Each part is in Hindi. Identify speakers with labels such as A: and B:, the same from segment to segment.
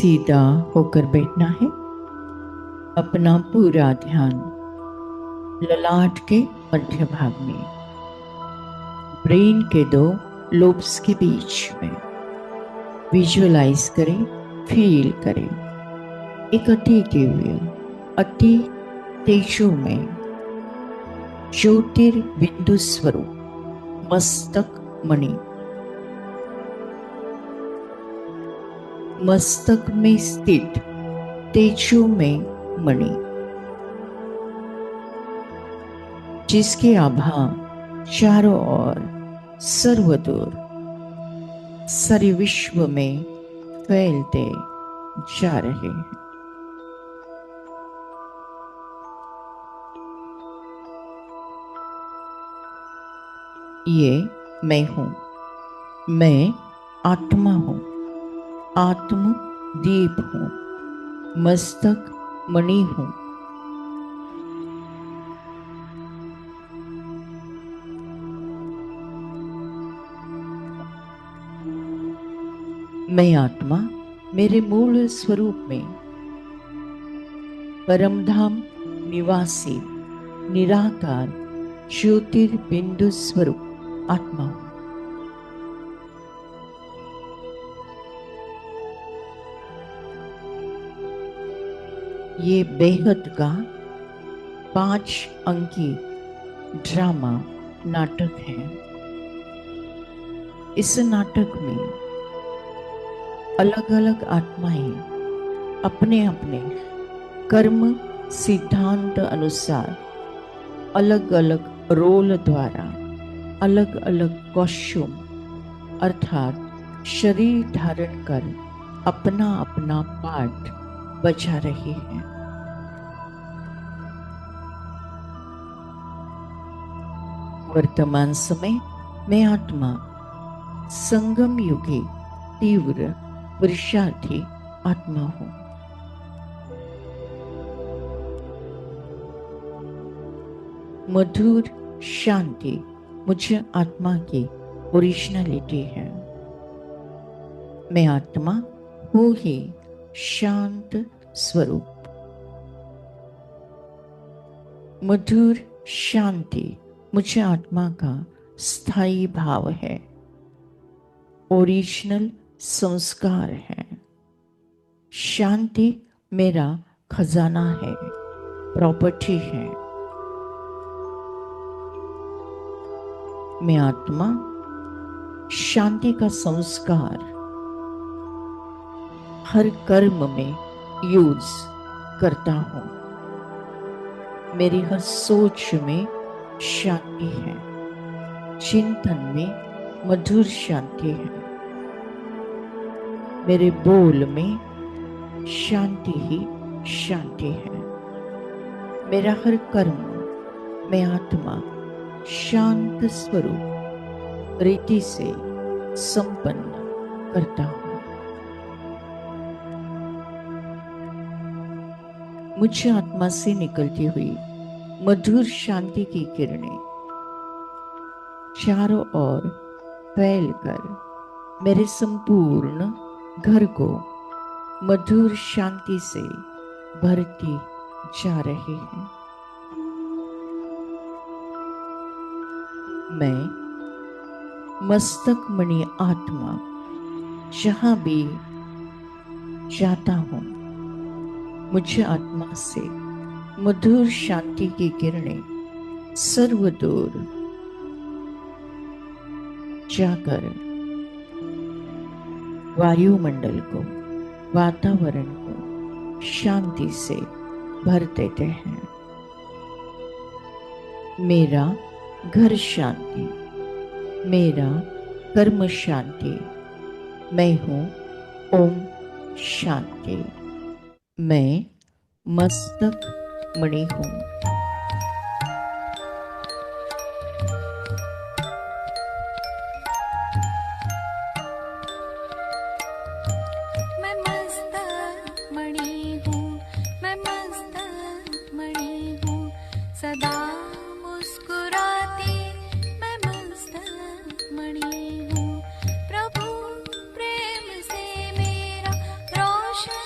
A: सीधा होकर बैठना है। अपना पूरा ध्यान ललाट के मध्य भाग में, ब्रेन के दो लोब्स के बीच में विजुअलाइज करें, फील करें। एक अति दिव्य, अति तेजोमय ज्योतिर्बिंदु स्वरूप मस्तक मणि, मस्तक में स्थित तेजोमय मणि, जिसके आभा चारों ओर सर्वदूर सारे विश्व में फैलते जा रहे हैं। ये मैं हूं, मैं आत्मा हूं, आत्म दीप हूं, मस्तक मणि हूं। मैं आत्मा मेरे मूल स्वरूप में परमधाम निवासी निराकार ज्योतिर्बिंदु स्वरूप आत्मा हूं। ये बेहद का 5 अंकी ड्रामा नाटक है। इस नाटक में अलग अलग आत्माएं अपने अपने कर्म सिद्धांत अनुसार अलग अलग रोल द्वारा अलग अलग कॉस्ट्यूम अर्थात शरीर धारण कर अपना अपना पार्ट बजा रही है। वर्तमान समय में आत्मा संगम युगी तीव्र पुरुषार्थी आत्मा हूं। मधुर शांति मुझे आत्मा की ओरिजिनलिटी है। मैं आत्मा हूं ही शांत स्वरूप। मधुर शांति मुझे आत्मा का स्थायी भाव है, ओरिजिनल संस्कार है। शांति मेरा खजाना है, प्रॉपर्टी है। मैं आत्मा शांति का संस्कार हर कर्म में यूज करता हूं। मेरी हर सोच में शांति है, चिंतन में मधुर शांति है। मेरे बोल में शांति ही शांति है। मेरा हर कर्म मैं आत्मा शांत स्वरूप रीति से संपन्न करता हूं। मुझे आत्मा से निकलती हुई मधुर शांति की किरणें चारों ओर फैलकर मेरे संपूर्ण घर को मधुर शांति से भरती जा रही है। मैं मस्तक मणि आत्मा जहां भी जाता हूं, मुझे आत्मा से मधुर शांति की किरणें सर्वदूर जाकर वायुमंडल को, वातावरण को शांति से भर देते हैं। मेरा घर शांति, मेरा कर्म शांति। मैं हूं ओम शांति। मैं मस्तक मणि हूं।
B: मैं मस्तक मणि हूँ, मैं मस्तक मणि हूँ, सदा मुस्कुराती मैं मस्तक मणि हूँ। प्रभु प्रेम से मेरा रोशन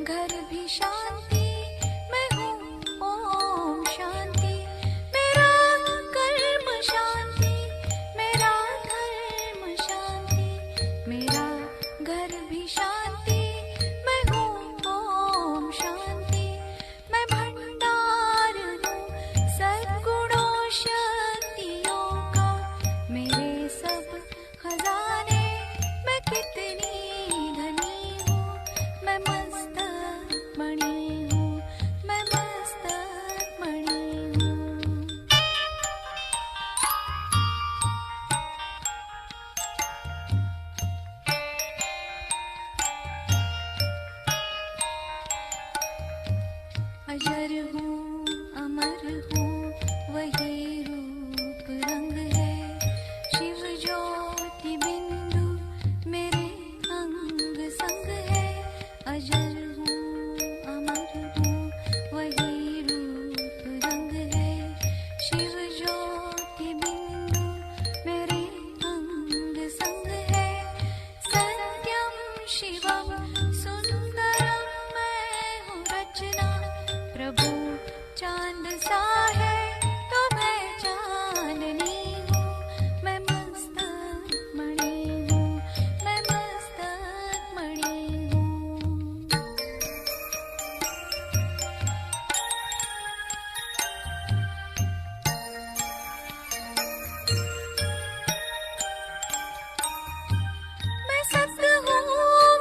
B: घर भी शांति, मैं हूँ ओम शांति। मेरा कर्म शांति, मेरा धर्म शांति, मेरा घर भी शांति, मैं हूँ ओम शांति। मैं भंडार हूँ सद्गुणों शक्तियों का, मेरे सब खजाने, मैं कितनी धनी हूँ, मैं मस्तक मणि हूँ, मैं मस्तक मणि हूँ। अजर हूँ अमर हूँ, वही रूप रंग है, शिव ज्योति बिंदु मेरे अंग संग है। अजर हूँ अमर हूँ, वही रूप रंग है, शिव ज्योति बिंदु मेरे अंग संग है। सत्यम शिवम सुंदरम, मैं हूँ रचना, प्रभु चांद सा है तो मैं चांदनी हूँ, मैं मस्तक मणि हूँ, मैं मस्तक मणि हूँ। मैं सत्य हूँ,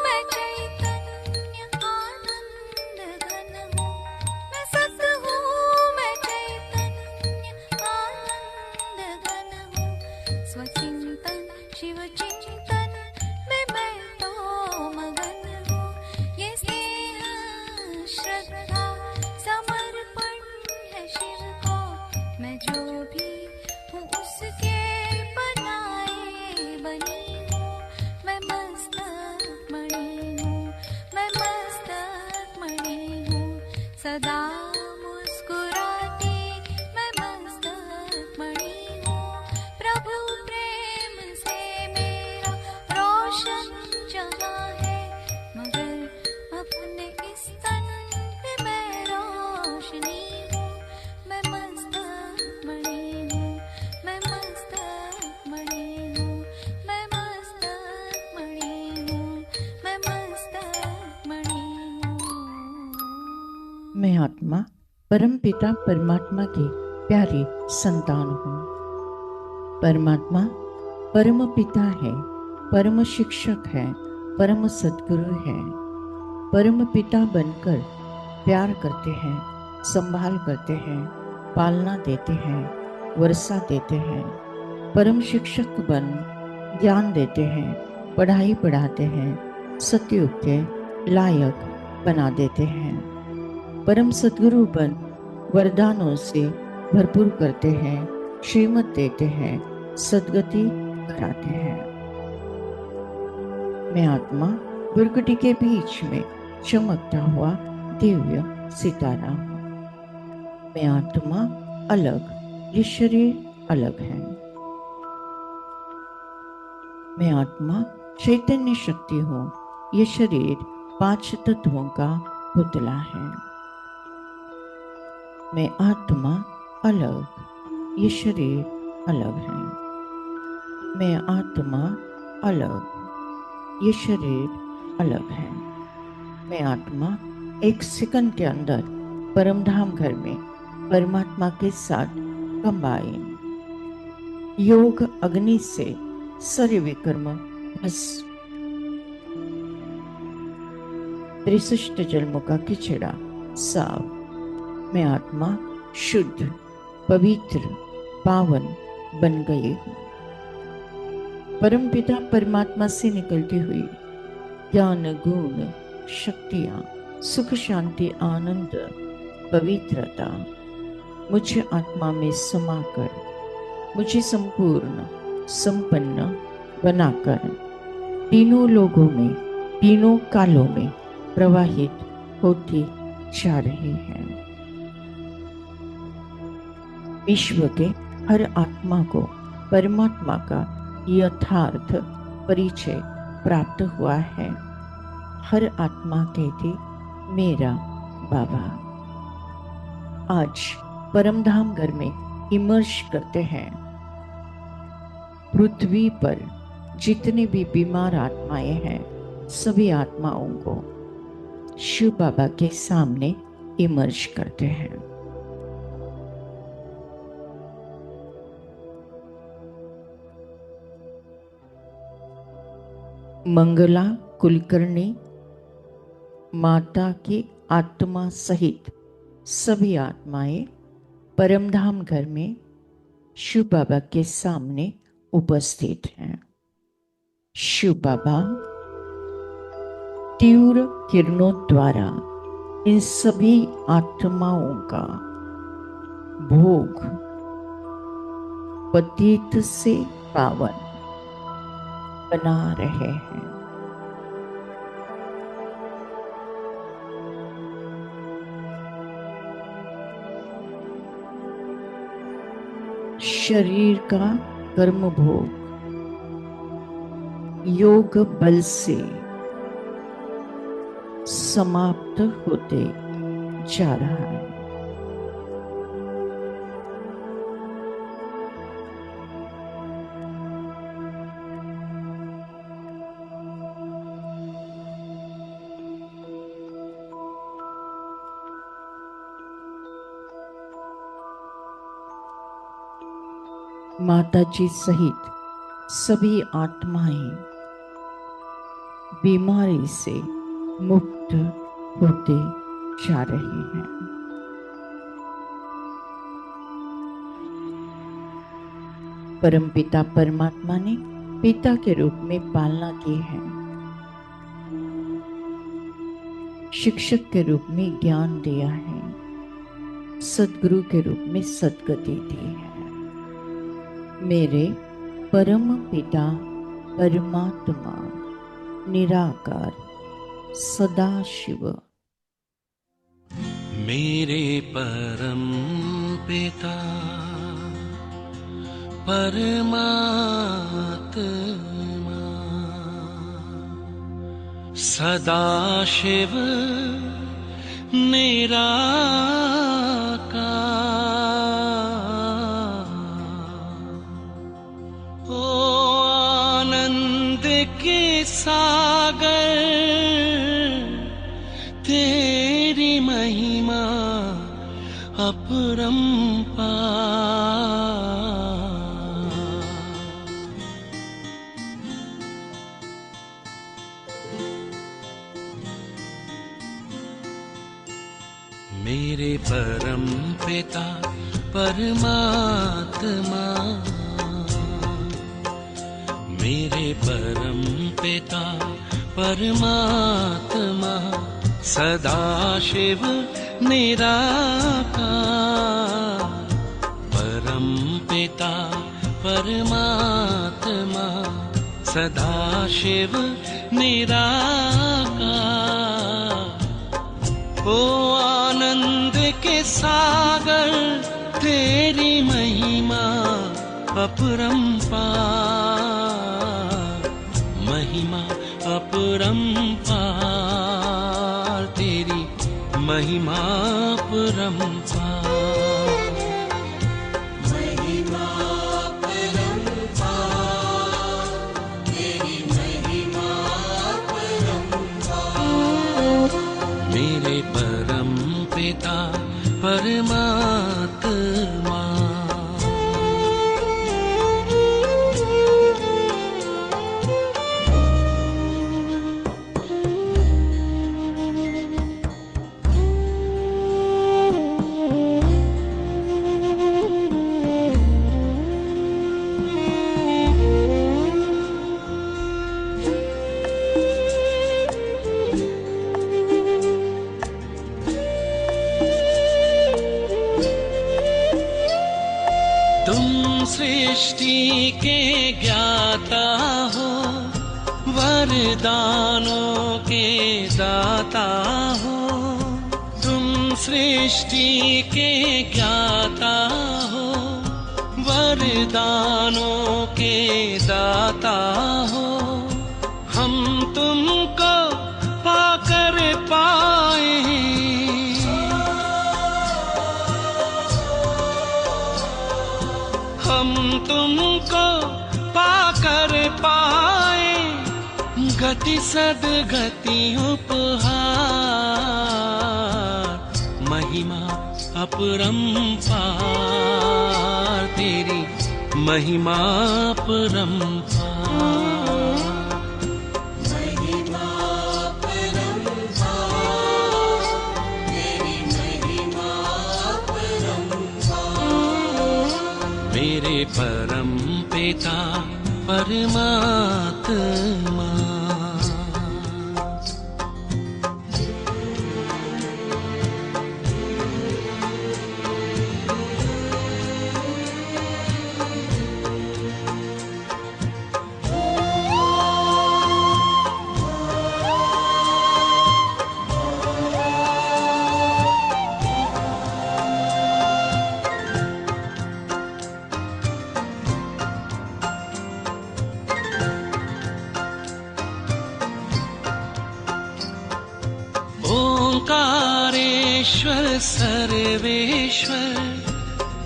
B: मैं चैतन्य आनंद घन हूँ। मैं सत्य हूँ, मैं चैतन्य आनंद घन हूँ। स्वचिंतन शिव चिंतन में मैं तो मगन हूँ। ये स्नेह श्रद्धा समर्पण है शिव को, मैं जो भी हूँ उसके बनाए बनी हूँ, मैं मस्तक मणि हूँ, मैं मस्तक मणि हूँ। सदा मुस्कुराती मैं मस्तक मणि हूँ, प्रभु प्रेम से मेरा रोशन जहाँ है, मगर अपने इस तन पे मैं रोशनी हूँ, मैं मस्तक मणि हूँ, मैं मस्तक मणि हूँ, मैं मस्तक मणि हूँ, मैं मस्तक मणि हूँ।
A: मैं आत्मा परम पिता परमात्मा की प्यारी संतान हूँ। परमात्मा परम पिता है, परम शिक्षक है, परम सद्गुरु है। परम पिता बनकर प्यार करते हैं, संभाल करते हैं, पालना देते हैं, वर्षा देते हैं। परम शिक्षक बन ज्ञान देते हैं, पढ़ाई पढ़ाते हैं, सतयुग के लायक बना देते हैं। परम सद्गुरु बन वरदानों से भरपूर करते हैं, श्रीमत देते हैं, सद्गति कराते हैं। मैं आत्मा दुर्गति के बीच में चमकता हुआ दिव्य सितारा हूँ। मैं आत्मा अलग, ये शरीर अलग है। मैं आत्मा चैतन्य शक्ति हूँ, ये शरीर 5 तत्वों का पुतला है। मैं आत्मा अलग, ये शरीर अलग है। मैं आत्मा अलग, ये शरीर अलग है। मैं आत्मा एक सेकंड के अंदर परमधाम घर में परमात्मा के साथ कंबाइन। योग अग्नि से सर्व विकर्म भस्म। 63 जन्मों का किचड़ा साफ। मैं आत्मा शुद्ध, पवित्र, पावन बन गई हूँ। परमपिता परमात्मा से निकलती हुई ज्ञान, गुण, शक्तियाँ, सुख, शांति, आनंद, पवित्रता मुझे आत्मा में समाकर मुझे संपूर्ण संपन्न बनाकर तीनों लोगों में, तीनों कालों में प्रवाहित होती जा रही है। विश्व के हर आत्मा को परमात्मा का यथार्थ परिचय प्राप्त हुआ है। हर आत्मा कहती मेरा बाबा। आज परमधाम घर में इमर्श करते हैं। पृथ्वी पर जितने भी बीमार आत्माएं हैं, सभी आत्माओं को शिव बाबा के सामने इमर्ज करते हैं। मंगला कुलकर्णी माता की आत्मा सहित सभी आत्माएं परमधाम घर में शिव बाबा के सामने उपस्थित हैं। शिव बाबा तीव्र किरणों द्वारा इन सभी आत्माओं का भोग पतित से पावन बना रहे हैं। शरीर का कर्म भोग योग बल से समाप्त होते जा रहा है। माता जी सहित सभी आत्माएं बीमारी से मुक्त होते जा रही हैं। परमपिता परमात्मा ने पिता के रूप में पालना की है, शिक्षक के रूप में ज्ञान दिया है, सद्गुरु के रूप में सद्गति दी है। मेरे परम पिता परमात्मा निराकार सदाशिव।
C: मेरे परम पिता परमात्मा सदाशिव निराकार। ओ आनंद के सागर तेरी महिमा अपरंपार। मेरे परम पिता परमात्मा मेरे परम पिता परमात्मा सदाशिव निराकार। परम पिता परमात्मा सदाशिव निराकार। ओ आनंद के सागर तेरी महिमा अपरंपार। महिमा अपरंपार तेरी महिमा अपरंपार। मेरे परम पिता परमात्मा सृष्टि के ज्ञाता हो, वरदानों के दाता हो। तुम सृष्टि के ज्ञाता हो, वरदानों के दाता हो। हम तुमको पाकर पाए तुमको पाकर पाए गति सदगति उपहार। महिमा अपरंपार तेरी महिमा अपरंपार।
D: महिमा अपरंपार तेरी महिमा अपरंपार।
C: मेरे परम पिता परमात्मा। ओंकारेश्वर सर्वेश्वर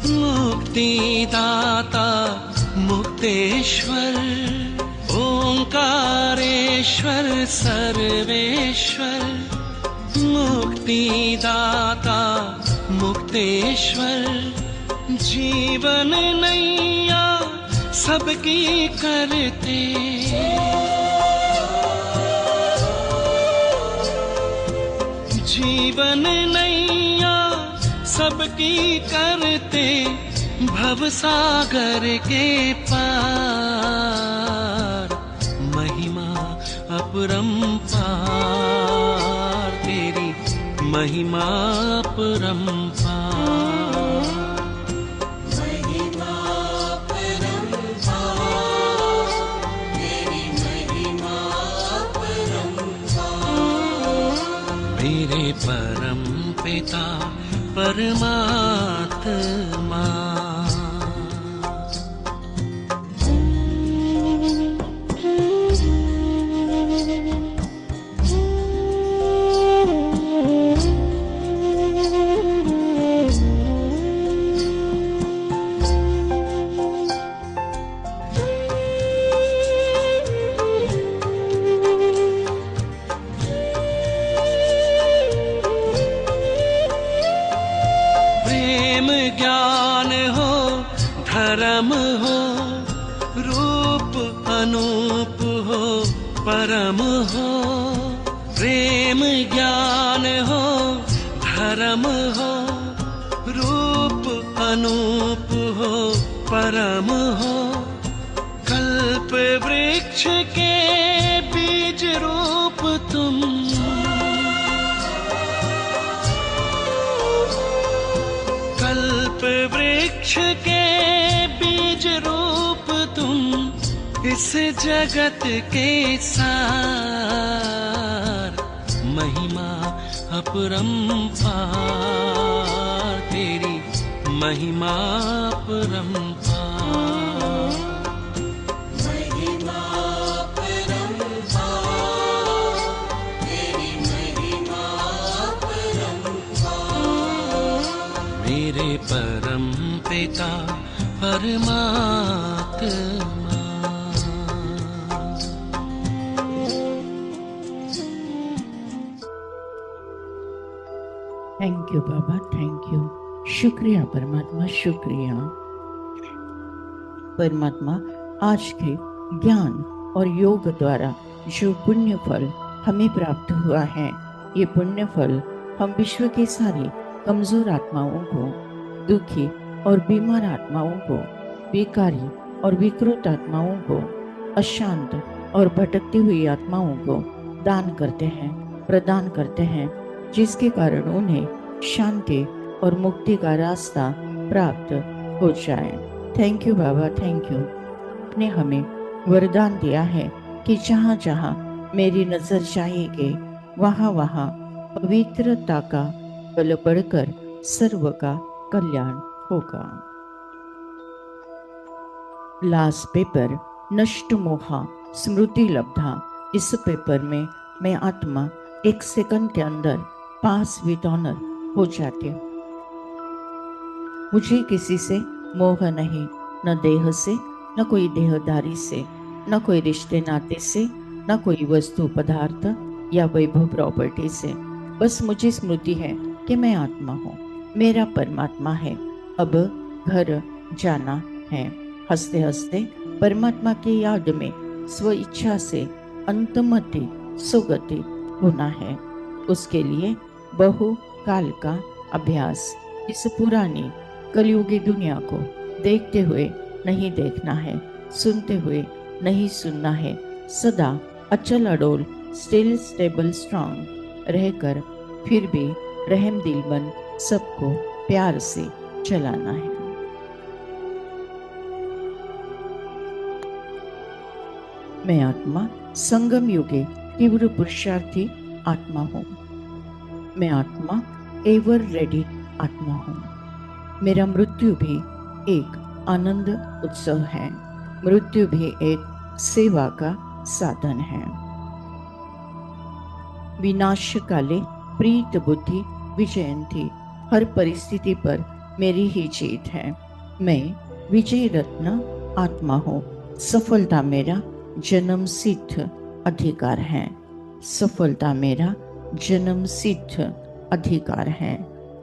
C: मुक्तिदाता मुक्तेश्वर। ओंकारेश्वर सर्वेश्वर मुक्तिदाता मुक्तेश्वर। जीवन नैया सबकी करते जीवन नैया सबकी करते भवसागर के पार। महिमा अपरंपार तेरी महिमा अपरंपार।
D: महिमा अपरंपार तेरी महिमा अपरंपार।
C: मेरे परम पिता परमात्मा। ज्ञान हो धर्म हो रूप अनूप हो परम हो। प्रेम ज्ञान हो धर्म हो रूप अनूप हो परम हो। कल्प वृक्ष के बीज रूप तुम कल्प वृक्ष के बीज रूप तुम इस जगत के सार। महिमा अपरंपार तेरी महिमा अपरंपार।
D: महिमा अपरंपार तेरी महिमा अपरंपार।
C: मेरे परम पिता परमात्मा।
A: Thank you Baba, thank you. शुक्रिया परमात्मा, शुक्रिया परमात्मा। आज के ज्ञान और योग द्वारा जो पुण्य फल हमें प्राप्त हुआ है, ये पुण्य फल हम विश्व के सारे कमजोर आत्माओं को, दुखी और बीमार आत्माओं को, बेकारी और विकृत आत्माओं को, अशांत और भटकती हुई आत्माओं को दान करते हैं, प्रदान करते हैं, जिसके कारण उन्हें शांति और मुक्ति का रास्ता प्राप्त हो जाए। Thank you Baba, thank you. आपने हमें वरदान दिया है कि जहाँ जहाँ मेरी नजर जाएगी वहाँ वहाँ पवित्रता का बल बढ़कर सर्व का कल्याण होगा। लास्ट पेपर नष्ट मोहा स्मृति लब्धा। इस पेपर में मैं आत्मा 1 सेकंड के अंदर पास विद ऑनर हो जाती हूँ। मुझे किसी से मोह नहीं, न देह से, न कोई देहदारी से, न कोई रिश्ते नाते से, न कोई वस्तु पदार्थ या वैभव प्रॉपर्टी से। बस मुझे स्मृति है कि मैं आत्मा हूँ, मेरा परमात्मा है, अब घर जाना है। हंसते हंसते परमात्मा की याद में स्व इच्छा से अंतमति सुगति होना है। उसके लिए बहु काल का अभ्यास इस पुरानी कलयुगी दुनिया को देखते हुए नहीं देखना है, सुनते हुए नहीं सुनना है। सदा अचल अडोल स्टिल स्टेबल स्ट्रांग रहकर फिर भी रहम दिल बन सबको प्यार से चलाना है। मैं आत्मा संगम युगे तीव्र पुरुषार्थी आत्मा हूँ। मैं आत्मा एवर रेडी आत्मा हूँ। मेरा मृत्यु भी एक आनंद उत्सव है, मृत्यु भी एक सेवा का साधन है। विनाश काले प्रीत बुद्धि विजयंती, हर परिस्थिति पर मेरी ही जीत है। मैं विजय रत्न आत्मा हूँ। सफलता मेरा जन्म सिद्ध अधिकार है। सफलता मेरा जन्म सिद्ध अधिकार है।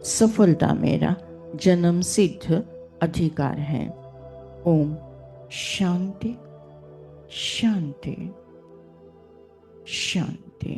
A: सफलता मेरा जन्म सिद्ध अधिकार है। ओम शांति शांति शांति।